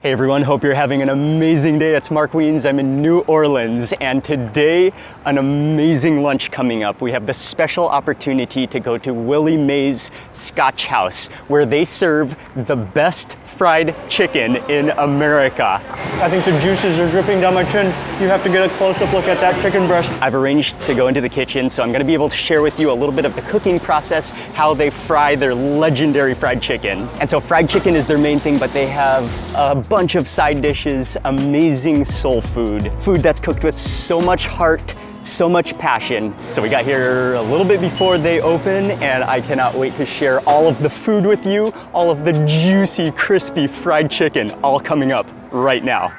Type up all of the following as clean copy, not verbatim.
Hey everyone, hope you're having an amazing day. It's Mark Wiens. I'm in New Orleans, and today an amazing lunch coming up. We have the special opportunity to go to Willie Mae's Scotch house, where they serve the best fried chicken in America. I think the juices are dripping down my chin. You have to get a close-up look at that chicken breast. I've arranged to go into the kitchen, so I'm going to be able to share with you a little bit of the cooking process, how they fry their legendary fried chicken. And so fried chicken is their main thing, but they have a bunch of side dishes, amazing soul food, food that's cooked with so much heart, so much passion. So we got here a little bit before they open, and I cannot wait to share all of the food with you, all of the juicy, crispy fried chicken, all coming up right now.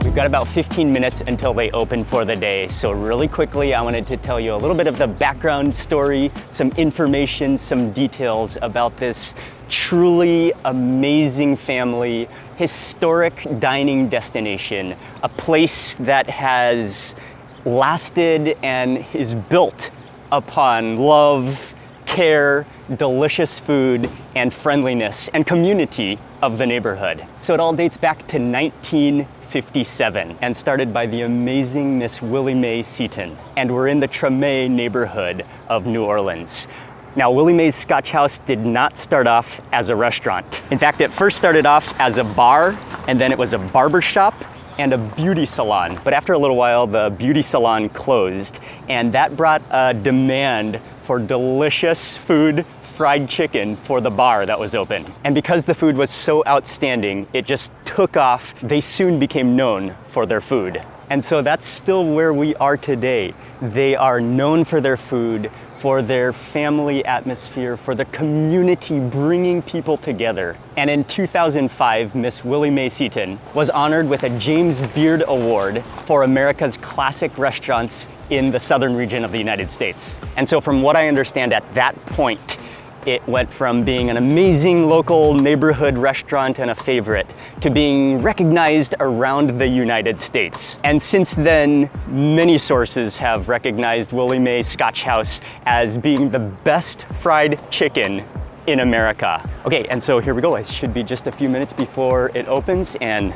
We've got about 15 minutes until they open for the day. So really quickly, I wanted to tell you a little bit of the background story, some information, some details about this truly amazing family, historic dining destination, a place that has lasted and is built upon love, care, delicious food, and friendliness and community of the neighborhood. So it all dates back to 1957 and started by the amazing Miss Willie Mae Seaton. And we're in the Treme neighborhood of New Orleans. Now, Willie Mae's Scotch House did not start off as a restaurant. In fact, it first started off as a bar, and then it was a barbershop and a beauty salon. But after a little while, the beauty salon closed, and that brought a demand for delicious food, fried chicken for the bar that was open. And because the food was so outstanding, it just took off. They soon became known for their food. And so that's still where we are today. They are known for their food, for their family atmosphere, for the community bringing people together. And in 2005, Miss Willie Mae Seaton was honored with a James Beard Award for America's classic restaurants in the southern region of the United States. And so from what I understand, at that point, it went from being an amazing local neighborhood restaurant and a favorite to being recognized around the United States. And since then, many sources have recognized Willie Mae's Scotch House as being the best fried chicken in America. Okay, and so here we go. It should be just a few minutes before it opens, and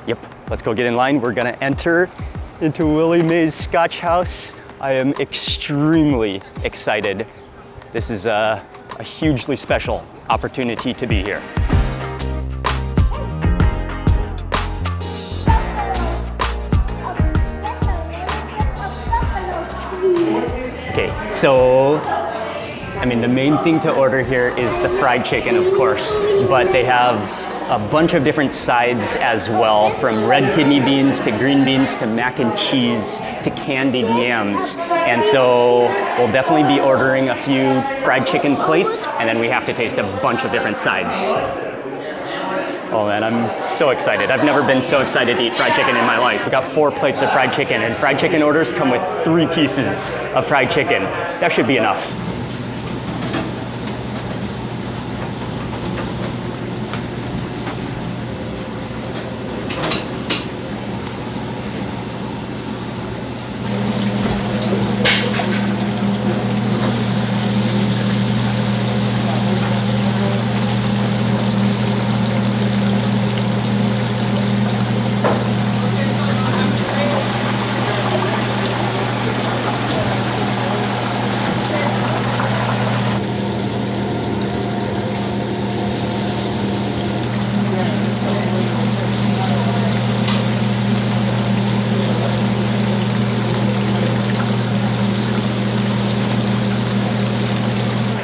yep, let's go get in line. We're gonna enter into Willie Mae's Scotch House. I am extremely excited. This is a hugely special opportunity to be here. Okay, so, I mean, the main thing to order here is the fried chicken, of course, but they have a bunch of different sides as well, from red kidney beans to green beans to mac and cheese to candied yams. And so we'll definitely be ordering a few fried chicken plates, and then we have to taste a bunch of different sides. Oh man, I'm so excited. I've never been so excited to eat fried chicken in my life. We got 4 plates of fried chicken, and fried chicken orders come with 3 pieces of fried chicken. That should be enough.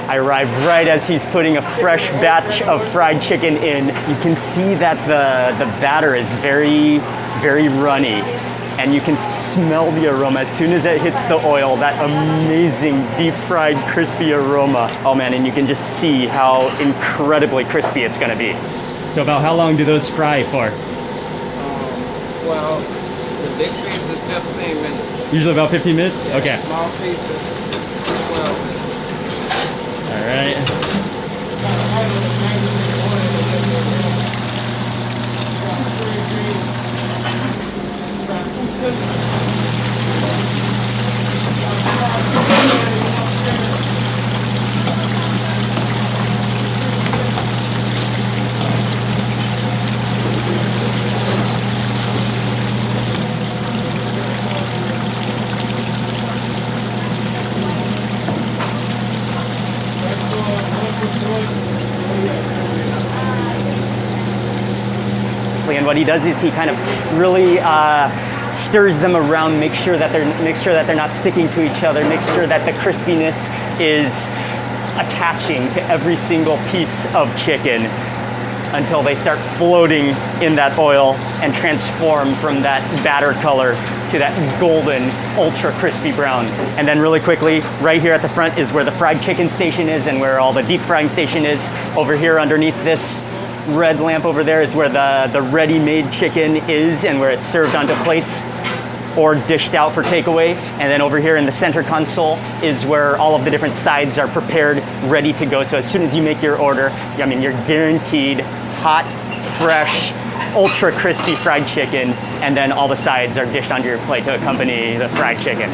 I arrived right as he's putting a fresh batch of fried chicken in. You can see that the batter is very, very runny, and you can smell the aroma as soon as it hits the oil, that amazing deep fried crispy aroma. Oh man, and you can just see how incredibly crispy it's gonna be. So about how long do those fry for? Well, the big piece is 15 minutes. Usually about 15 minutes? Okay. Small pieces, 12 minutes. All right. quickly. And what he does is he kind of really stirs them around, make sure that they're not sticking to each other, make sure that the crispiness is attaching to every single piece of chicken until they start floating in that oil and transform from that batter color to that golden, ultra crispy brown. And then really quickly, right here at the front is where the fried chicken station is and where all the deep frying station is. Over here underneath this red lamp over there is where the ready-made chicken is and where it's served onto plates or dished out for takeaway. And then over here in the center console is where all of the different sides are prepared, ready to go. So as soon as you make your order, I mean, you're guaranteed hot, fresh, ultra crispy fried chicken, and then all the sides are dished onto your plate to accompany the fried chicken.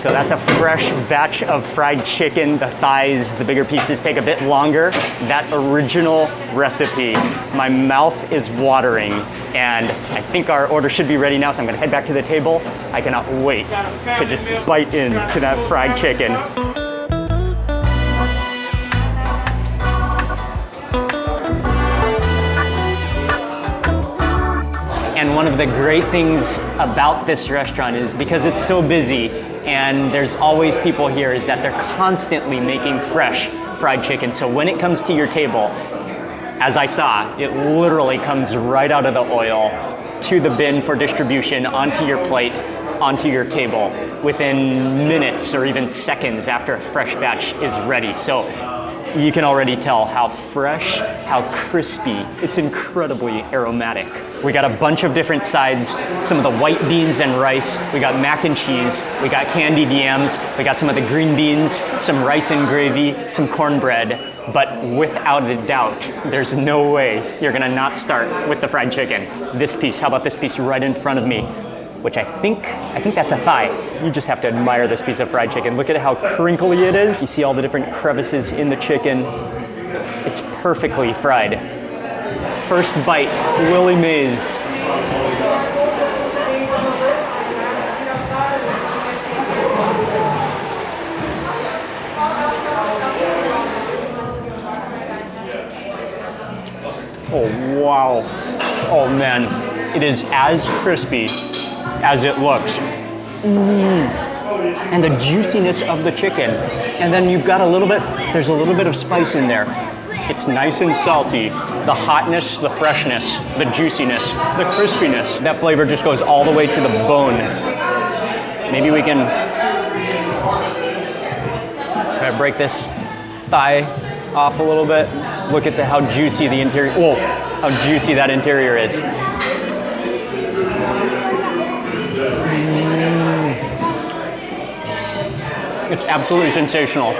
So that's a fresh batch of fried chicken. The thighs, the bigger pieces take a bit longer. That original recipe, my mouth is watering, and I think our order should be ready now, so I'm gonna head back to the table. I cannot wait to just bite into that fried chicken. And one of the great things about this restaurant is because it's so busy and there's always people here, is that they're constantly making fresh fried chicken. So when it comes to your table, as I saw, it literally comes right out of the oil to the bin for distribution, onto your plate, onto your table within minutes or even seconds after a fresh batch is ready. So you can already tell how fresh, how crispy. It's incredibly aromatic. We got a bunch of different sides, some of the white beans and rice. We got mac and cheese. We got candied yams. We got some of the green beans, some rice and gravy, some cornbread. But without a doubt, there's no way you're gonna not start with the fried chicken. This piece, how about this piece right in front of me? Which I think that's a thigh. You just have to admire this piece of fried chicken. Look at how crinkly it is. You see all the different crevices in the chicken. It's perfectly fried. First bite, Willie Mae's. Oh, wow. Oh man, it is as crispy as it looks. And the juiciness of the chicken. And then you've got there's a little bit of spice in there. It's nice and salty. The hotness, the freshness, the juiciness, the crispiness. That flavor just goes all the way to the bone. Maybe we can try to break this thigh off a little bit. Look at how juicy the interior, how juicy that interior is. It's absolutely sensational.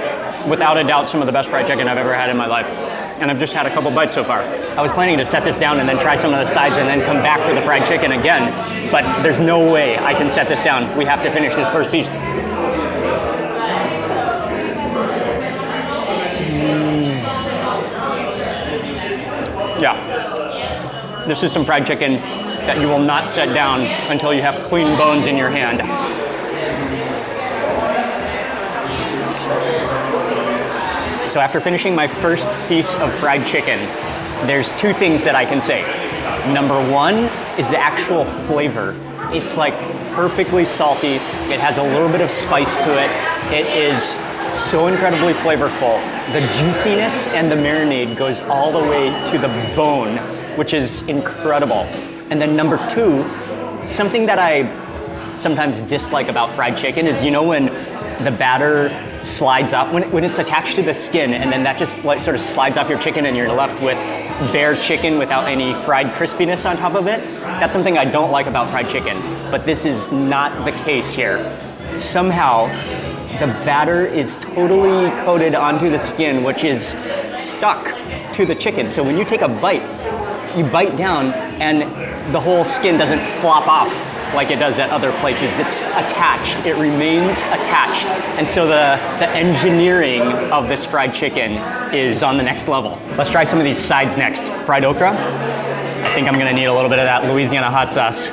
Without a doubt, some of the best fried chicken I've ever had in my life. and I've just had a couple bites so far. I was planning to set this down and then try some of the sides and then come back for the fried chicken again, but there's no way I can set this down. We have to finish this first piece. Yeah, this is some fried chicken that you will not set down until you have clean bones in your hand. So after finishing my first piece of fried chicken, there's two things that I can say. Number one is the actual flavor. It's like perfectly salty. It has a little bit of spice to it. It is so incredibly flavorful. The juiciness and the marinade goes all the way to the bone, which is incredible. And then number two, something that I sometimes dislike about fried chicken is, you know, when the batter slides off, when it's attached to the skin, and then that just sort of slides off your chicken and you're left with bare chicken without any fried crispiness on top of it. That's something I don't like about fried chicken, but this is not the case here. Somehow, the batter is totally coated onto the skin, which is stuck to the chicken. So when you take a bite, you bite down and the whole skin doesn't flop off like it does at other places. It's attached, it remains attached. And so the engineering of this fried chicken is on the next level. Let's try some of these sides next. Fried okra. I think I'm gonna need a little bit of that Louisiana hot sauce.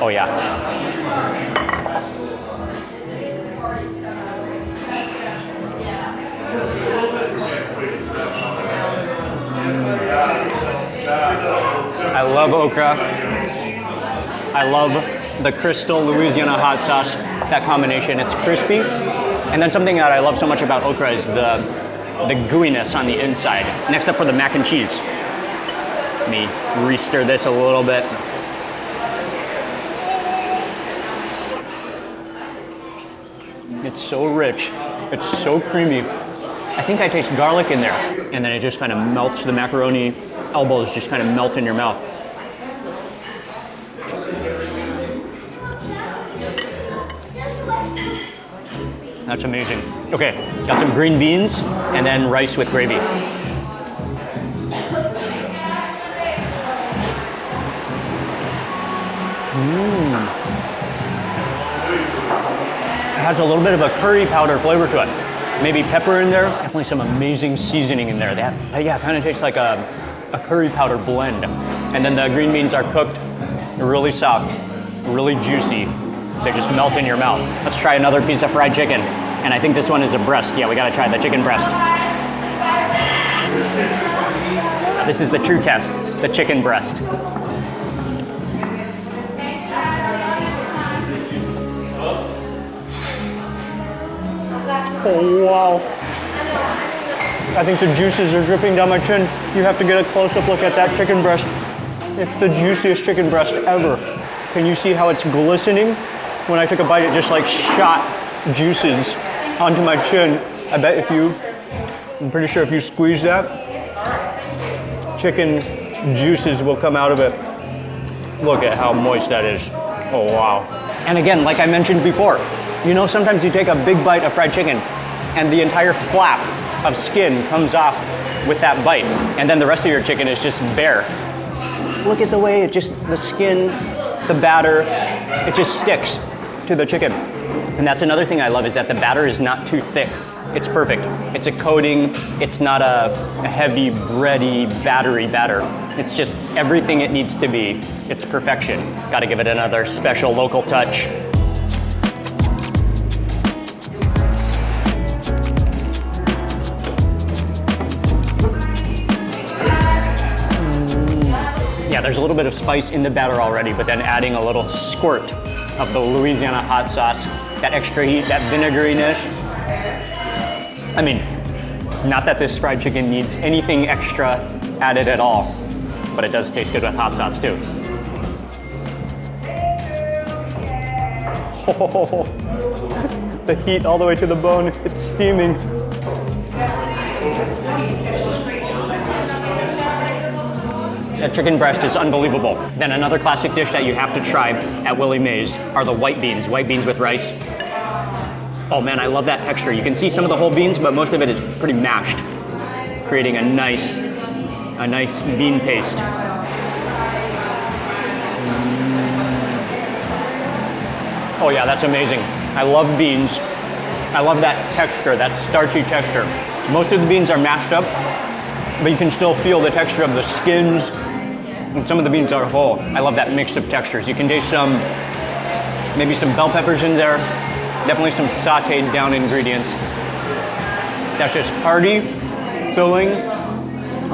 Oh yeah. I love okra. I love the Crystal Louisiana hot sauce, that combination. It's crispy. And then something that I love so much about okra is the gooiness on the inside. Next up for the mac and cheese. Let me re-stir this a little bit. It's so rich. It's so creamy. I think I taste garlic in there. And then it just kind of melts, the macaroni elbows just kind of melt in your mouth. That's amazing. Okay, got some green beans and then rice with gravy. It has a little bit of a curry powder flavor to it. Maybe pepper in there. Definitely some amazing seasoning in there. That, yeah, kind of tastes like a curry powder blend. And then the green beans are cooked really soft, really juicy. They just melt in your mouth. Let's try another piece of fried chicken. And I think this one is a breast. Yeah, we gotta try the chicken breast. This is the true test, the chicken breast. Oh, wow. I think the juices are dripping down my chin. You have to get a close-up look at that chicken breast. It's the juiciest chicken breast ever. Can you see how it's glistening? When I took a bite, it just like shot juices onto my chin. I bet I'm pretty sure if you squeeze that, chicken juices will come out of it. Look at how moist that is. Oh, wow. And again, like I mentioned before, you know, sometimes you take a big bite of fried chicken and the entire flap of skin comes off with that bite, and then the rest of your chicken is just bare. Look at the way the skin, the batter, it just sticks to the chicken. And that's another thing I love, is that the batter is not too thick. It's perfect. It's a coating. It's not a heavy, bready, battery batter. It's just everything it needs to be. It's perfection. Got to give it another special local touch. Yeah, there's a little bit of spice in the batter already, but then adding a little squirt of the Louisiana hot sauce, that extra heat, that vinegariness. I mean, not that this fried chicken needs anything extra added at all, but it does taste good with hot sauce too. Oh, the heat all the way to the bone, it's steaming. That chicken breast is unbelievable. Then another classic dish that you have to try at Willie Mae's are the white beans with rice. Oh man, I love that texture. You can see some of the whole beans, but most of it is pretty mashed, creating a nice bean paste. Oh yeah, that's amazing. I love beans. I love that texture, that starchy texture. Most of the beans are mashed up, but you can still feel the texture of the skins, and some of the beans are whole. I love that mix of textures. You can taste maybe some bell peppers in there, definitely some sauteed down ingredients. That's just hearty, filling,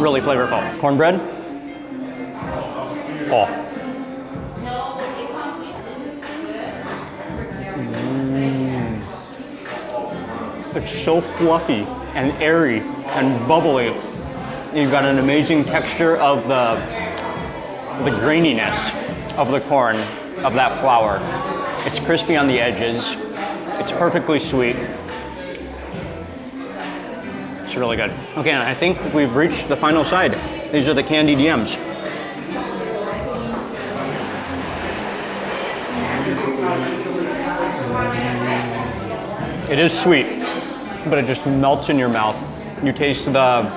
really flavorful. Cornbread. Oh. It's so fluffy and airy and bubbly. You've got an amazing texture of the graininess of the corn, of that flour. It's crispy on the edges. It's perfectly sweet. It's really good. Okay, and I think we've reached the final side. These are the candied yams. It is sweet, but it just melts in your mouth. You taste the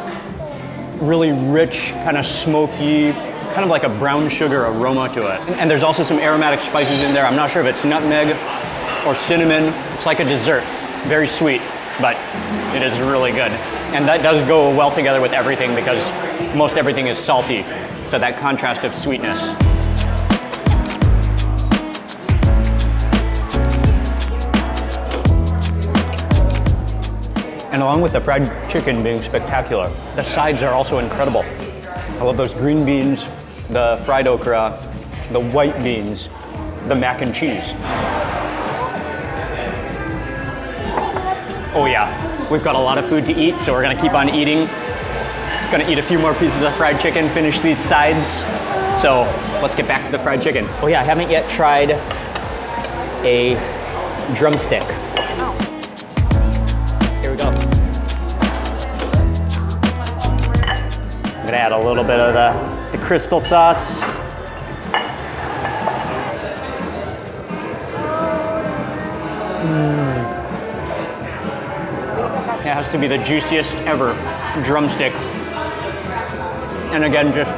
really rich, kind of smoky, kind of like a brown sugar aroma to it. And there's also some aromatic spices in there. I'm not sure if it's nutmeg or cinnamon. It's like a dessert, very sweet, but it is really good. And that does go well together with everything because most everything is salty. So that contrast of sweetness. And along with the fried chicken being spectacular, the sides are also incredible. I love those green beans, the fried okra, the white beans, the mac and cheese. Oh yeah, we've got a lot of food to eat, so we're gonna keep on eating. Gonna eat a few more pieces of fried chicken, finish these sides. So let's get back to the fried chicken. Oh yeah, I haven't yet tried a drumstick. Here we go. I'm gonna add a little bit of the crystal sauce. It has to be the juiciest ever drumstick. And again, just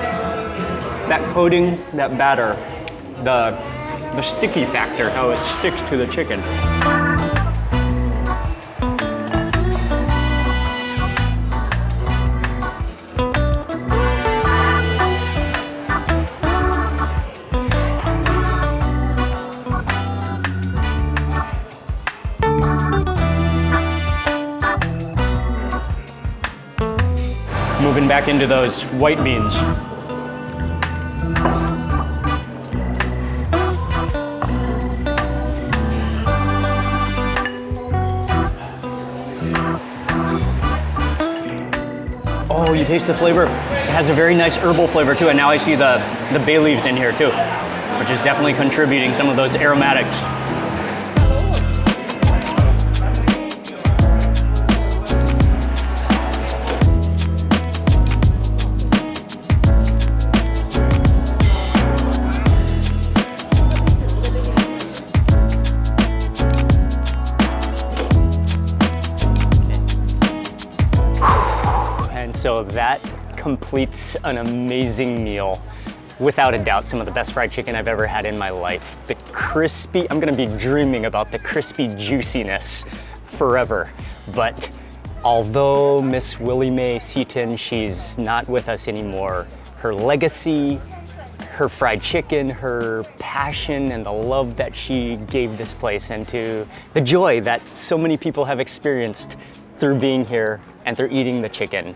that coating, that batter, the sticky factor, how it sticks to the chicken. Moving back into those white beans. Oh, you taste the flavor. It has a very nice herbal flavor too, and now I see the bay leaves in here too, which is definitely contributing some of those aromatics. So that completes an amazing meal. Without a doubt, some of the best fried chicken I've ever had in my life. The crispy, I'm gonna be dreaming about the crispy juiciness forever. But although Miss Willie Mae Seaton, she's not with us anymore, her legacy, her fried chicken, her passion, and the love that she gave this place, and to the joy that so many people have experienced through being here and through eating the chicken,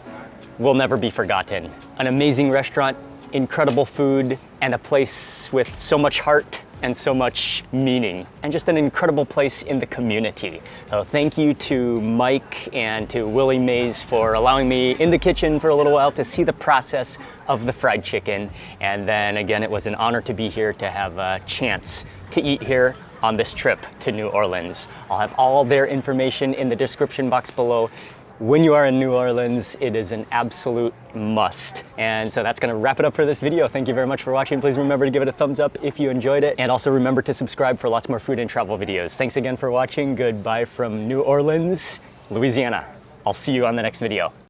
will never be forgotten. An amazing restaurant, incredible food, and a place with so much heart and so much meaning, and just an incredible place in the community. So thank you to Mike and to Willie Mae's for allowing me in the kitchen for a little while to see the process of the fried chicken. And then again, it was an honor to be here to have a chance to eat here on this trip to New Orleans. I'll have all their information in the description box below. when you are in New Orleans, it is an absolute must. And so that's gonna wrap it up for this video. Thank you very much for watching. Please remember to give it a thumbs up if you enjoyed it. And also remember to subscribe for lots more food and travel videos. Thanks again for watching. Goodbye from New Orleans, Louisiana. I'll see you on the next video.